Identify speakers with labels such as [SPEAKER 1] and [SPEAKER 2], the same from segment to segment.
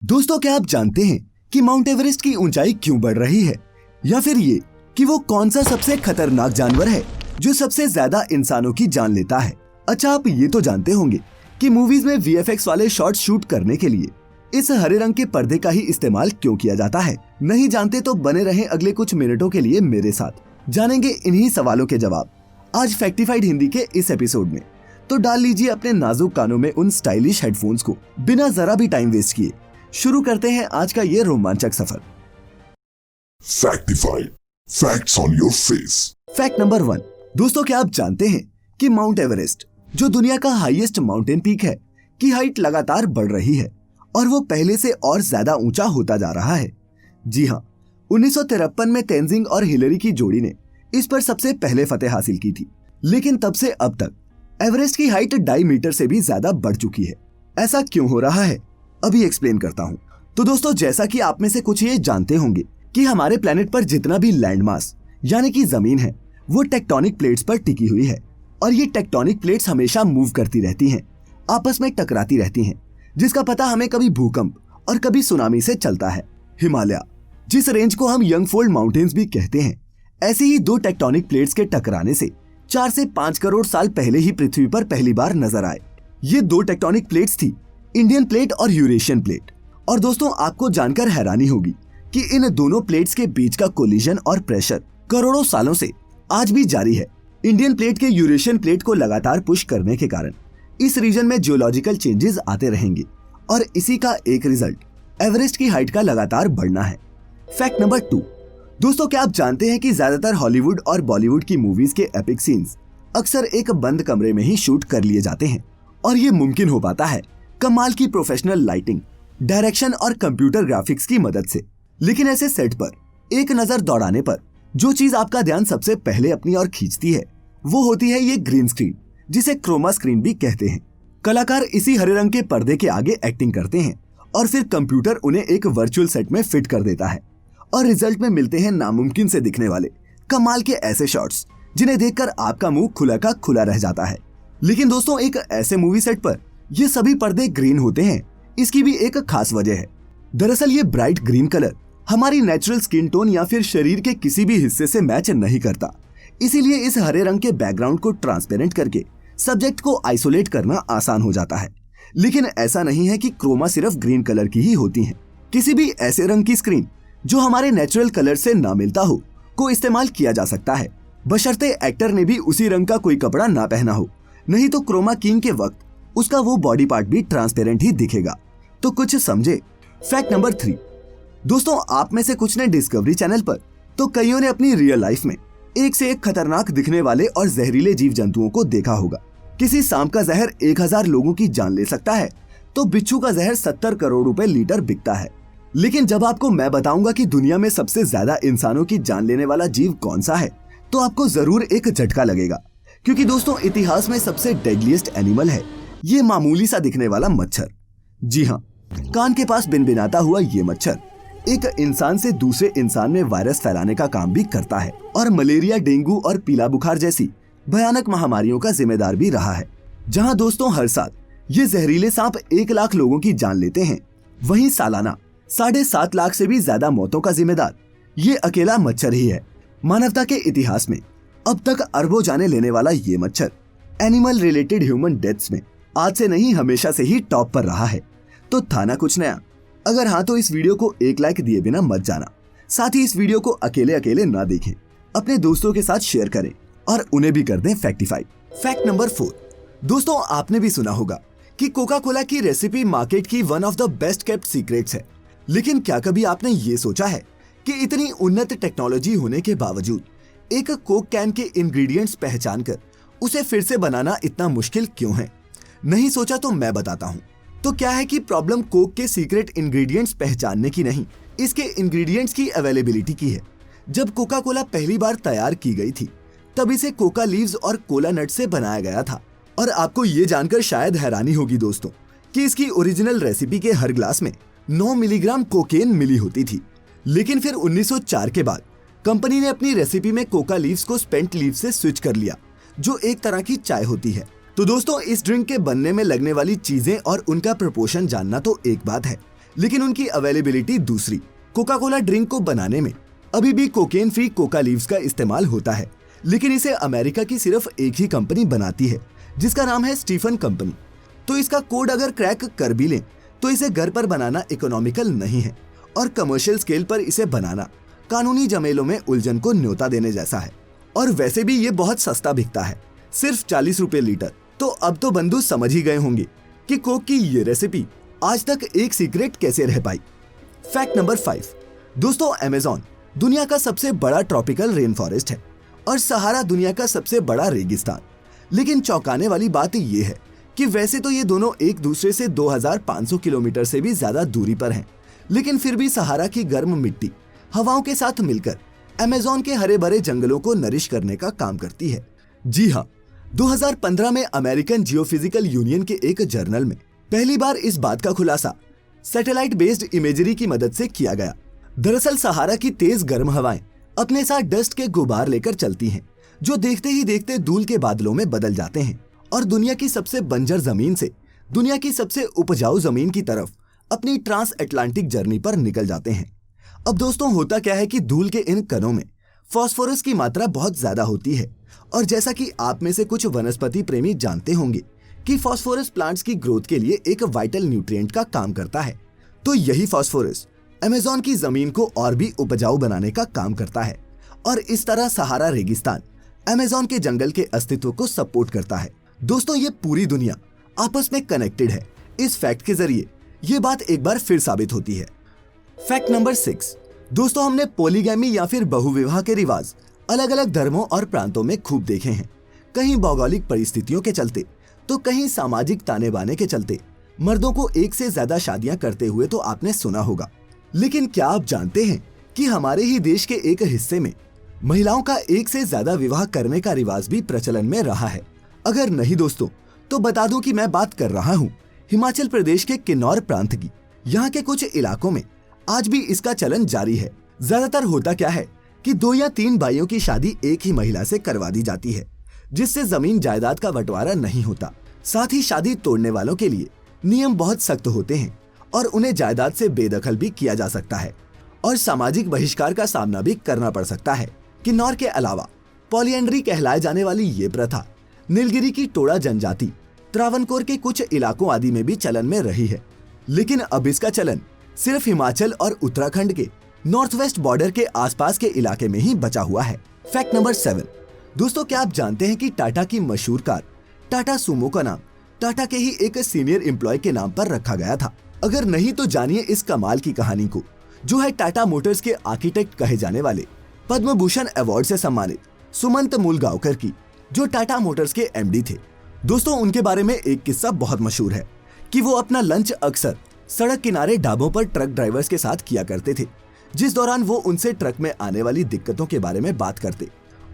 [SPEAKER 1] दोस्तों, क्या आप जानते हैं कि माउंट एवरेस्ट की ऊंचाई क्यों बढ़ रही है, या फिर ये कि वो कौन सा सबसे खतरनाक जानवर है जो सबसे ज्यादा इंसानों की जान लेता है। अच्छा, आप ये तो जानते होंगे कि मूवीज में वीएफएक्स वाले शॉट शूट करने के लिए इस हरे रंग के पर्दे का ही इस्तेमाल क्यों किया जाता है। नहीं जानते तो बने रहें अगले कुछ मिनटों के लिए मेरे साथ, जानेंगे इन्हीं सवालों के जवाब आज फैक्टिफाइड हिंदी के इस एपिसोड में। तो डाल लीजिए अपने नाजुक कानों में उन स्टाइलिश हेडफोन्स को। बिना जरा भी टाइम वेस्ट किए शुरू करते हैं आज का ये रोमांचक सफर।
[SPEAKER 2] Factified, facts on your face.
[SPEAKER 1] Fact number 1। दोस्तों, क्या आप जानते हैं कि माउंट एवरेस्ट, जो दुनिया का हाईएस्ट माउंटेन पीक है, की हाइट लगातार बढ़ रही है और वो पहले से और ज्यादा ऊंचा होता जा रहा है। जी हाँ, 1953 में तेंजिंग और हिलरी की जोड़ी ने इस पर सबसे पहले फतेह हासिल की थी, लेकिन तब से अब तक एवरेस्ट की हाइट 2.5 मीटर से भी ज्यादा बढ़ चुकी है। ऐसा क्यों हो रहा है, अभी एक्सप्लेन करता हूँ। तो दोस्तों, जैसा कि आप में से कुछ ये जानते होंगे कि हमारे प्लेनेट पर जितना भी लैंड मास यानी कि जमीन है, वो टेक्टोनिक प्लेट्स पर टिकी हुई है और ये टेक्टोनिक प्लेट्स हमेशा मूव करती रहती हैं, आपस में टकराती रहती हैं, जिसका पता हमें कभी भूकंप और कभी सुनामी से चलता है। हिमालय, जिस रेंज को हम यंगफोल्ड माउंटेन्स भी कहते हैं, ऐसे ही दो टेक्टोनिक प्लेट्स के टकराने से 4 से 5 करोड़ साल पहले ही पृथ्वी पर पहली बार नजर आए। ये दो टेक्टोनिक प्लेट्स थी, इंडियन प्लेट और यूरेशियन प्लेट। और दोस्तों, आपको जानकर हैरानी होगी कि इन दोनों प्लेट्स के बीच का कोलिजन और प्रेशर करोड़ों सालों से आज भी जारी है। इंडियन प्लेट के यूरेशियन प्लेट को लगातार पुश करने के कारण इस रीजन में जियोलॉजिकल चेंजेस आते रहेंगे और इसी का एक रिजल्ट एवरेस्ट की हाइट का लगातार बढ़ना है। Fact number 2। दोस्तों, क्या आप जानते हैं कि ज्यादातर हॉलीवुड और बॉलीवुड की मूवीज के एपिक सीन्स अक्सर एक बंद कमरे में ही शूट कर लिए जाते हैं और ये मुमकिन हो पाता है कमाल की प्रोफेशनल लाइटिंग, डायरेक्शन और कंप्यूटर ग्राफिक्स की मदद से। लेकिन ऐसे सेट पर एक नजर दौड़ाने पर जो चीज आपका ध्यान सबसे पहले अपनी ओर खींचती है, वो होती है ये ग्रीन स्क्रीन, जिसे क्रोमा स्क्रीन भी कहते हैं। कलाकार इसी हरे रंग के पर्दे के आगे एक्टिंग करते हैं और फिर कंप्यूटर उन्हें एक वर्चुअल सेट में फिट कर देता है और रिजल्ट में मिलते हैं नामुमकिन से दिखने वाले कमाल के ऐसे शॉट्स, जिन्हें देखकर आपका मुंह खुला का खुला रह जाता है। लेकिन दोस्तों, एक ऐसे मूवी सेट पर ये सभी पर्दे ग्रीन होते हैं, इसकी भी एक खास वजह है। दरअसल ये ब्राइट ग्रीन कलर हमारी नेचुरल स्किन टोन या फिर शरीर के किसी भी हिस्से से मैच नहीं करता। इसीलिए इस हरे रंग के बैकग्राउंड को ट्रांसपेरेंट करके सब्जेक्ट को आइसोलेट करना आसान हो जाता है। लेकिन ऐसा नहीं है कि क्रोमा सिर्फ ग्रीन कलर की ही होती है। किसी भी ऐसे रंग की स्क्रीन जो हमारे नेचुरल कलर से ना मिलता हो को इस्तेमाल किया जा सकता है, बशर्ते एक्टर ने भी उसी रंग का कोई कपड़ा ना पहना हो। नहीं तो क्रोमा कीइंग के वक्त उसका वो बॉडी पार्ट भी ट्रांसपेरेंट ही दिखेगा। तो कुछ समझे। Fact number 3। दोस्तों, आप में से कुछ ने डिस्कवरी चैनल पर तो कईयों ने अपनी रियल लाइफ में एक से एक खतरनाक दिखने वाले और जहरीले जीव जंतुओं को देखा होगा। किसी सांप का जहर 1000 लोगों की जान ले सकता है, तो बिच्छू का जहर 70 करोड़ रुपए लीटर बिकता है। लेकिन जब आपको मैं बताऊंगा कि दुनिया में सबसे ज्यादा इंसानों की जान लेने वाला जीव कौन सा है, तो आपको जरूर एक झटका लगेगा। क्योंकि दोस्तों, इतिहास में सबसे डेडलीस्ट एनिमल है ये मामूली सा दिखने वाला मच्छर। जी हाँ, कान के पास बिनबिनाता हुआ ये मच्छर एक इंसान से दूसरे इंसान में वायरस फैलाने का काम भी करता है और मलेरिया, डेंगू और पीला बुखार जैसी भयानक महामारियों का जिम्मेदार भी रहा है। जहां दोस्तों हर साल ये जहरीले सांप 1 लाख लोगों की जान लेते हैं, वहीं सालाना 7.5 लाख से भी ज्यादा मौतों का जिम्मेदार ये अकेला मच्छर ही है। मानवता के इतिहास में अब तक अरबों जाने लेने वाला ये मच्छर एनिमल रिलेटेड ह्यूमन डेथ्स में आज से नहीं हमेशा से ही टॉप पर रहा है। तो था ना कुछ नया? अगर हाँ, तो इस वीडियो को 1 लाइक दिए बिना मत जाना। साथ ही इस वीडियो को अकेले अकेले ना देखें, अपने दोस्तों के साथ शेयर करें और उन्हें भी कर दें फैक्टिफाइड। Fact number 4। दोस्तों, आपने भी सुना होगा कि कोका कोला की रेसिपी मार्केट की one of the best kept secrets है। लेकिन क्या कभी आपने ये सोचा है कि इतनी उन्नत टेक्नोलॉजी होने के बावजूद एक कोक कैन के इंग्रेडिएंट्स पहचान कर उसे फिर से बनाना इतना मुश्किल क्यों है? नहीं सोचा तो मैं बताता हूँ। तो क्या है कि प्रॉब्लम कोक के सीक्रेट इंग्रेडिएंट्स पहचानने की नहीं, इसके इंग्रेडिएंट्स की अवेलेबिलिटी की है। जब कोका कोला पहली बार तैयार की गई थी, तब इसे कोका लीव्स और कोला नट से बनाया गया था। और आपको ये जानकर शायद हैरानी होगी दोस्तों कि इसकी ओरिजिनल रेसिपी के हर ग्लास में 9 मिलीग्राम कोकेन मिली होती थी। लेकिन फिर 1904 के बाद कंपनी ने अपनी रेसिपी में कोका लीव्स को स्पेंट लीव से स्विच कर लिया, जो एक तरह की चाय होती है। तो दोस्तों, इस ड्रिंक के बनने में लगने वाली चीजें और उनका प्रपोर्शन जानना तो एक बात है, लेकिन उनकी अवेलेबिलिटी दूसरी। कोका कोला ड्रिंक को बनाने में अभी भी कोकेन फ्री कोका लीव्स का इस्तेमाल होता है, लेकिन इसे अमेरिका की सिर्फ एक ही कंपनी बनाती है जिसका नाम है स्टीफन कंपनी। तो इसका कोड अगर क्रैक कर भी लें तो इसे घर पर बनाना इकोनॉमिकल नहीं है और कमर्शियल स्केल पर इसे बनाना कानूनी जमेलों में उलझन को न्योता देने जैसा है। और वैसे भी ये बहुत सस्ता बिकता है, सिर्फ 40 रुपए लीटर। तो अब तो बंधु समझ ही गए होंगे कि कोक की ये रेसिपी आज तक एक सीक्रेट कैसे रह पाई। फैक्ट नंबर 5 दोस्तों, अमेज़न दुनिया का सबसे बड़ा ट्रॉपिकल रेन फॉरेस्ट है और सहारा दुनिया का सबसे बड़ा रेगिस्तान। लेकिन चौंकाने वाली बात ये है कि वैसे तो ये दोनों एक दूसरे से 2500 किलोमीटर से भी ज्यादा दूरी पर हैं, लेकिन फिर भी सहारा की गर्म मिट्टी हवाओं के साथ मिलकर अमेज़न के हरे भरे जंगलों को नरिश करने का काम करती है। जी हाँ, 2015 में अमेरिकन जियोफिजिकल यूनियन के एक जर्नल में पहली बार इस बात का खुलासा सैटेलाइट बेस्ड इमेजरी की मदद से किया गया। दरअसल सहारा की तेज गर्म हवाएं अपने साथ डस्ट के गुबार लेकर चलती हैं, जो देखते ही देखते धूल के बादलों में बदल जाते हैं और दुनिया की सबसे बंजर जमीन से दुनिया की सबसे उपजाऊ जमीन की तरफ अपनी ट्रांस अटलांटिक जर्नी पर निकल जाते हैं। अब दोस्तों, होता क्या है कि धूल के इन कणों में फास्फोरस की मात्रा बहुत ज्यादा होती है और जैसा कि आप में से कुछ वनस्पति प्रेमी जानते होंगे कि फास्फोरस प्लांट्स की ग्रोथ के लिए एक वाइटल न्यूट्रिएंट का काम करता है। तो यही फास्फोरस अमेज़न की जमीन को और भी उपजाऊ बनाने का काम करता है और इस तरह सहारा रेगिस्तान अमेज़न के जंगल के अस्तित्व को सपोर्ट करता है। दोस्तों, ये पूरी दुनिया आपस में कनेक्टेड है। इस फैक्ट के जरिए ये बात एक बार फिर साबित होती है। फैक्ट नंबर 6 दोस्तों, हमने पॉलीगैमी या फिर बहुविवाह के रिवाज अलग अलग धर्मों और प्रांतों में खूब देखे हैं। कहीं भौगोलिक परिस्थितियों के चलते तो कहीं सामाजिक ताने बाने के चलते मर्दों को एक से ज्यादा शादियां करते हुए तो आपने सुना होगा। लेकिन क्या आप जानते हैं कि हमारे ही देश के एक हिस्से में महिलाओं का एक से ज्यादा विवाह करने का रिवाज भी प्रचलन में रहा है? अगर नहीं दोस्तों, तो बता दूं कि मैं बात कर रहा हूँ हिमाचल प्रदेश के किन्नौर प्रांत की। यहाँ के कुछ इलाकों में आज भी इसका चलन जारी है। ज्यादातर होता क्या है कि 2 या 3 भाइयों की शादी एक ही महिला से करवा दी जाती है, जिससे जमीन जायदाद का बंटवारा नहीं होता। साथ ही शादी तोड़ने वालों के लिए नियम बहुत सख्त होते हैं और उन्हें जायदाद से बेदखल भी किया जा सकता है और सामाजिक बहिष्कार का सामना भी करना पड़ सकता है। किन्नौर के अलावा पॉलीएंड्री कहलाए जाने वाली ये प्रथा नीलगिरी की टोडा जनजाति, त्रावणकोर के कुछ इलाकों आदि में भी चलन में रही है। लेकिन अब इसका चलन सिर्फ हिमाचल और उत्तराखंड के नॉर्थ वेस्ट बॉर्डर के आसपास के इलाके में ही बचा हुआ है। फैक्ट नंबर 7 दोस्तों, क्या आप जानते हैं कि टाटा की मशहूर कार टाटा सुमो का नाम टाटा के ही एक सीनियर एम्प्लॉय के नाम पर रखा गया था? अगर नहीं तो जानिए इस कमाल की कहानी को, जो है टाटा मोटर्स के आर्किटेक्ट कहे जाने वाले पद्म भूषण अवार्ड से सम्मानित सुमंत मूलगांवकर की, जो टाटा मोटर्स के एमडी थे। दोस्तों, उनके बारे में एक किस्सा बहुत मशहूर है कि वो अपना लंच अक्सर सड़क किनारे ढाबों पर ट्रक ड्राइवर्स के साथ किया करते थे, जिस दौरान वो उनसे ट्रक में आने वाली दिक्कतों के बारे में बात करते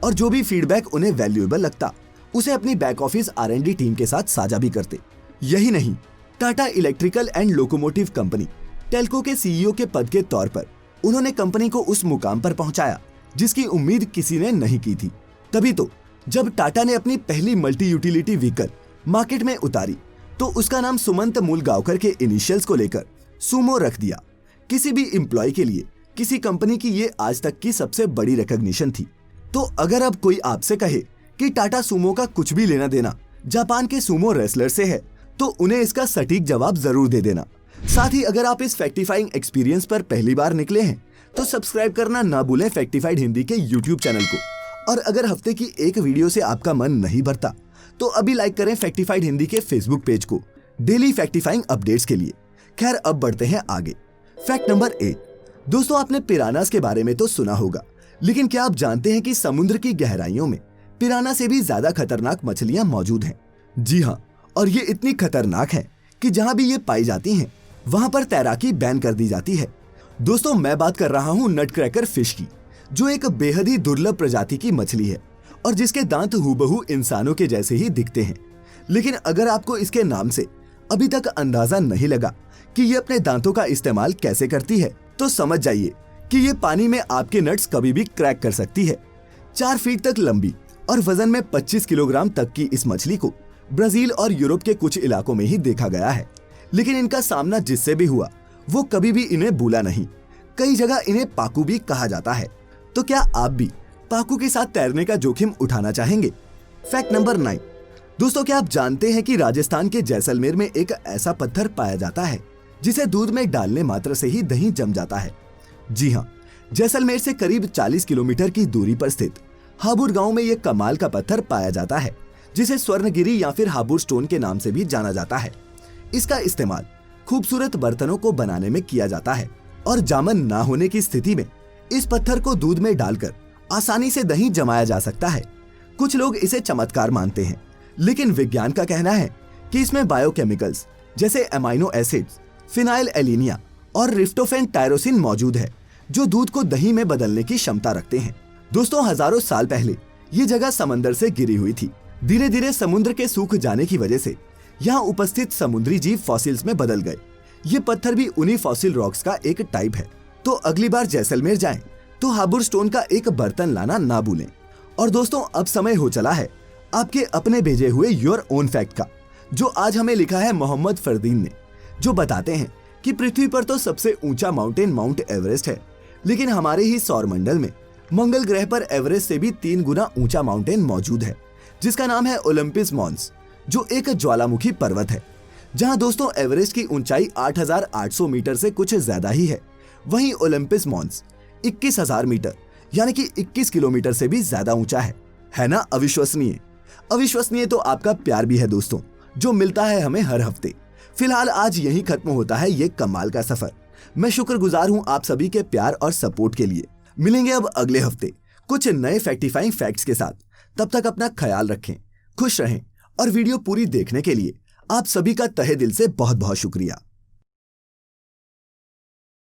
[SPEAKER 1] और जो भी फीडबैक उन्हें वैल्यूएबल लगता उसे अपनी बैक ऑफिस R&D टीम के साथ साझा भी करते। यही नहीं, Tata electrical and locomotive company Telco के CEO के पद के तौर पर उन्होंने कंपनी को उस मुकाम पर पहुंचाया जिसकी उम्मीद किसी ने नहीं की थी। तभी तो जब टाटा ने अपनी पहली मल्टी यूटिलिटी व्हीकल मार्केट में उतारी तो उसका नाम सुमंत मूलगांवकर के इनिशियल्स को लेकर सुमो रख दिया। किसी भी एम्प्लॉय के लिए किसी कंपनी की ये आज तक की सबसे बड़ी रिकॉग्निशन थी। तो अगर अब कोई आपसे कहे कि टाटा सुमो का कुछ भी लेना देना जापान के सुमो रेसलर से है, तो उन्हें इसका सटीक जवाब जरूर दे देना। साथ ही अगर आप इस फैक्टिफाइंग एक्सपीरियंस पर पहली बार निकले हैं तो सब्सक्राइब करना ना भूलें फैक्टिफाइड हिंदी के YouTube चैनल को। और अगर हफ्ते की एक वीडियो से आपका मन नहीं भरता तो अभी लाइक करें फैक्टिफाइड हिंदी के फेसबुक पेज को डेली फैक्टिफाइंग अपडेट्स के लिए। खैर, अब बढ़ते हैं आगे। फैक्ट नंबर 8 दोस्तों, आपने पिरानास के बारे में तो सुना होगा, लेकिन क्या आप जानते हैं कि समुद्र की गहराइयों में पिराना से भी ज्यादा खतरनाक मछलियां मौजूद हैं? जी हाँ, और ये इतनी खतरनाक है कि जहां भी ये पाई जाती हैं वहां पर तैराकी बैन कर दी जाती है। दोस्तों, मैं बात कर रहा हूं नटक्रैकर फिश की, जो एक बेहद ही दुर्लभ प्रजाति की मछली है और जिसके दांत हूबहू इंसानों के जैसे ही दिखते हैं। लेकिन अगर आपको इसके नाम से अभी तक अंदाजा नहीं लगा कि ये अपने दांतों का इस्तेमाल कैसे करती है, तो समझ जाइए कि ये पानी में आपके नट्स कभी भी क्रैक कर सकती है। 4 फीट तक लंबी और वजन में 25 किलोग्राम तक की इस मछली को ब्राजील और यूरोप के कुछ इलाकों में ही देखा गया है। लेकिन इनका सामना जिससे भी हुआ वो कभी भी इन्हें भूला नहीं। कई जगह इन्हें पाकू भी कहा जाता है। तो क्या आप भी पाकू के साथ तैरने का जोखिम उठाना चाहेंगे? Fact number 9। दोस्तों, क्या आप जानते हैं कि राजस्थान के जैसलमेर में एक ऐसा पत्थर पाया जाता है जिसे दूध में डालने मात्र से ही दही जम जाता है? जी हाँ, जैसलमेर से करीब 40 किलोमीटर की दूरी पर स्थित हाबुर गांव में यह कमाल का पत्थर पाया जाता है जिसे स्वर्णगिरी या फिर हाबुर स्टोन के नाम से भी जाना जाता है। इसका इस्तेमाल खूबसूरत बर्तनों को बनाने में किया जाता है और जामन ना होने की स्थिति में इस पत्थर को दूध में डालकर आसानी से दही जमाया जा सकता है। कुछ लोग इसे चमत्कार मानते हैं, लेकिन विज्ञान का कहना है कि इसमें बायोकेमिकल्स जैसे एमाइनो एसिड्स, फिनाइल एलिनिया और रिफ्टोफेन टायरोसिन मौजूद है जो दूध को दही में बदलने की क्षमता रखते हैं। दोस्तों, हजारों साल पहले ये जगह समंदर से घिरी हुई थी। धीरे धीरे समुद्र के सूख जाने की वजह से यहाँ उपस्थित समुद्री जीव फॉसिल्स में बदल गए। ये पत्थर भी उन्हीं फॉसिल रॉक्स का एक टाइप है। तो अगली बार जैसलमेर जाएं तो हाबुर स्टोन का एक बर्तन लाना ना भूलें। और दोस्तों, अब समय हो चला है आपके अपने भेजे हुए योर ओन फैक्ट का, जो आज हमें लिखा है मोहम्मद फरदीन ने, जो बताते हैं कि पृथ्वी पर तो सबसे ऊंचा माउंटेन माउंट एवरेस्ट है, लेकिन हमारे ही सौर मंडल में मंगल ग्रह पर एवरेस्ट से भी 3 गुना ऊंचा माउंटेन मौजूद है, जिसका नाम है ओलंपस मॉन्स, जो एक ज्वालामुखी पर्वत है। जहां दोस्तों एवरेस्ट की ऊंचाई 8,800 मीटर से कुछ ज्यादा ही है, वहीं ओलंपस मॉन्स 21,000 मीटर यानी कि 21 किलोमीटर से भी ज्यादा ऊंचा है ना? अविश्वसनीय। अविश्वसनीय तो आपका प्यार भी है दोस्तों, जो मिलता है हमें हर हफ्ते। फिलहाल आज यहीं खत्म होता है ये कमाल का सफर। मैं शुक्रगुजार हूं आप सभी के प्यार और सपोर्ट के लिए। मिलेंगे अब अगले हफ्ते कुछ नए फैक्टिफाइंग फैक्ट्स के साथ। तब तक अपना ख्याल रखें, खुश रहें और वीडियो पूरी देखने के लिए आप सभी का तहे दिल से बहुत बहुत शुक्रिया।